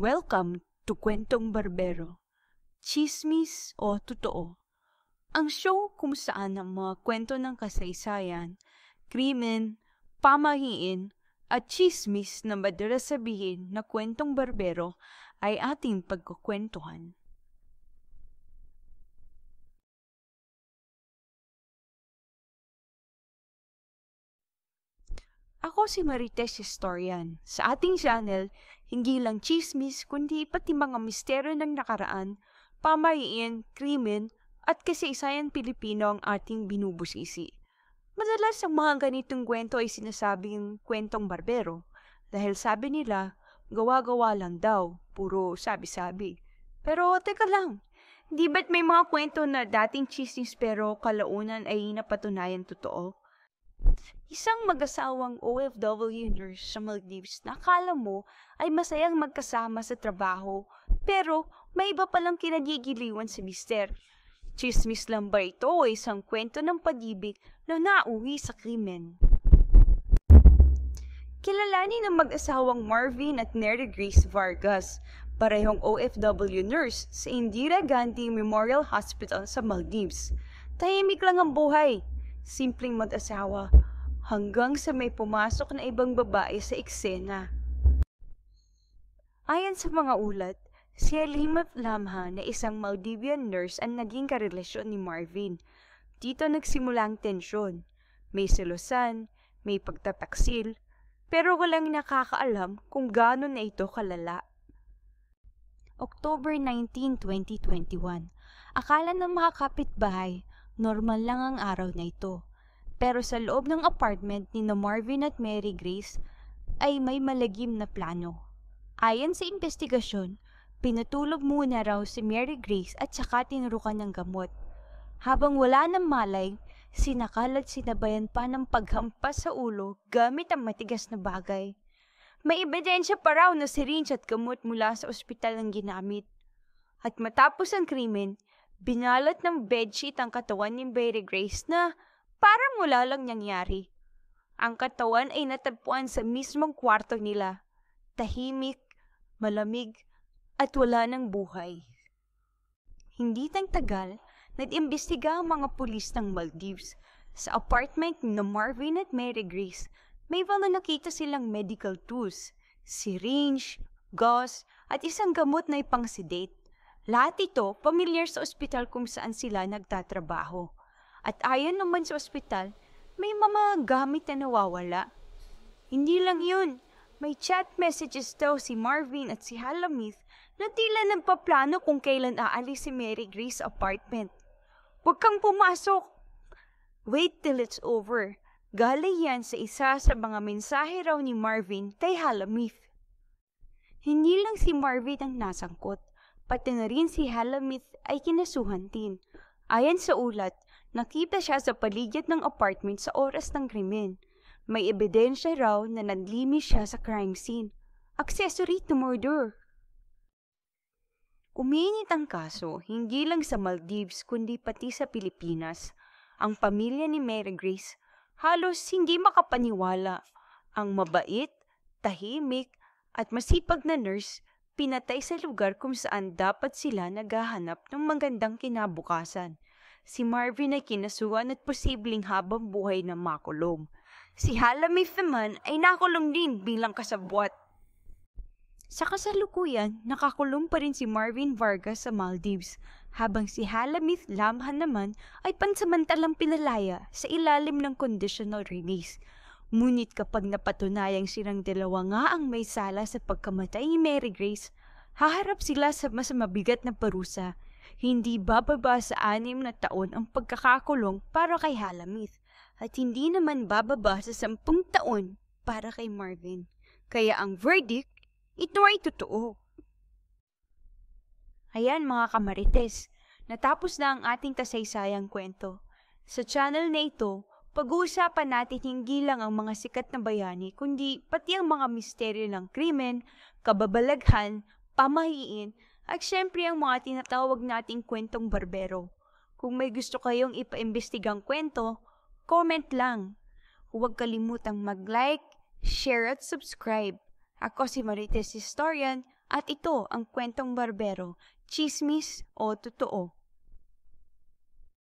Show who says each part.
Speaker 1: Welcome to Kwentong Barbero, Chismis o Totoo. Ang show kung saan ang mga kwento ng kasaysayan, krimen, pamahiin, at chismis na madalas sabihin na kwentong barbero ay ating pagkukwentuhan. Ako si Marites Historian. Sa ating channel, hindi lang chismis kundi pati mga misteryo ng nakaraan, pamahiin, krimen, at kasaysayan Pilipino ang ating binubusisi. Madalas ang mga ganitong kwento ay sinasabing kwentong barbero dahil sabi nila, gawa-gawa lang daw, puro sabi-sabi. Pero teka lang, di ba't may mga kwento na dating chismis pero kalaunan ay napatunayan totoo? Isang mag-asawang OFW nurse sa Maldives na akala mo ay masayang magkasama sa trabaho pero may iba palang kinagigiliwan sa mister. Chismis lang ba ito o isang kwento ng pag-ibig na nauwi sa krimen? Kilalanin ng mag-asawang Marvin at Mary Grace Vargas, parehong OFW nurse sa Indira Gandhi Memorial Hospital sa Maldives. Tahimik lang ang buhay, simpleng mag-asawa, hanggang sa may pumasok na ibang babae sa eksena. Ayon sa mga ulat, si Halimat Lamha na isang Maldivian nurse ang naging karelasyon ni Marvin. Dito nagsimula ang tensyon. May selosan, may pagtataksil, pero walang nakakaalam kung gaano na ito kalala. October 19, 2021. Akala ng mga kapitbahay, normal lang ang araw na ito. Pero sa loob ng apartment ni Marvin at Mary Grace ay may malagim na plano. Ayon sa investigasyon, pinatulog muna raw si Mary Grace at saka tinurukan ng gamot. Habang wala ng malay, sinakal at sinabayan pa ng paghampas sa ulo gamit ang matigas na bagay. May ebidensya pa raw na syringe at gamot mula sa ospital ang ginamit. At matapos ang krimen, binalat ng bedsheet ang katawan ni Mary Grace na parang wala lang nangyari. Ang katawan ay natagpuan sa mismong kwarto nila. Tahimik, malamig, at wala ng buhay. Hindi tang tagal, nag-imbestiga ang mga pulis ng Maldives. Sa apartment ni Marvin at Mary Grace, may mga nakita silang medical tools, syringe, gauze, at isang gamot na ipang-sedate. Lahat ito pamilyar sa ospital kung saan sila nagtatrabaho. At ayon naman sa ospital, may mga gamit na nawawala. Hindi lang yun, may chat messages daw si Marvin at si Halamith na tila nagpaplano kung kailan aalis si Mary Grace sa apartment. Huwag kang pumasok! Wait till it's over. Galing yan sa isa sa mga mensahe raw ni Marvin kay Halamith. Hindi lang si Marvin ang nasangkot, pati na rin si Halamith ay kinasuhan din. Ayon sa ulat, nakita siya sa paligid ng apartment sa oras ng krimen. May ebidensya raw na nanlimis siya sa crime scene. Accessory to murder. Uminit ang kaso hindi lang sa Maldives kundi pati sa Pilipinas. Ang pamilya ni Mary Grace halos hindi makapaniwala. Ang mabait, tahimik at masipag na nurse pinatay sa lugar kung saan dapat sila naghahanap ng magandang kinabukasan. Si Marvin ay kinasuhan at posibleng habang buhay na makulong. Si Halamith naman ay nakulong din bilang kasabwat. Sa kasalukuyan, nakakulong pa rin si Marvin Vargas sa Maldives, habang si Halamith Lamha naman ay pansamantalang pinalaya sa ilalim ng conditional release. Ngunit kapag napatunayang silang dalawa nga ang may sala sa pagkamatay ni Mary Grace, haharap sila sa mas mabigat na parusa. Hindi bababa sa 6 na taon ang pagkakakulong para kay Halamith at hindi naman bababa sa 10 taon para kay Marvin. Kaya ang verdict, ito ay totoo. Ayan mga kamarites, natapos na ang ating kasaysayang kwento. Sa channel na ito, pag-uusapan natin hindi lang ang mga sikat na bayani, kundi pati ang mga misteryo ng krimen, kababalaghan, pamahiin, at syempre ang mga tinatawag nating kwentong barbero. Kung may gusto kayong ipaimbestigang kwento, comment lang. Huwag kalimutang mag-like, share at subscribe. Ako si Marites Historian At ito ang kwentong barbero, chismis o totoo.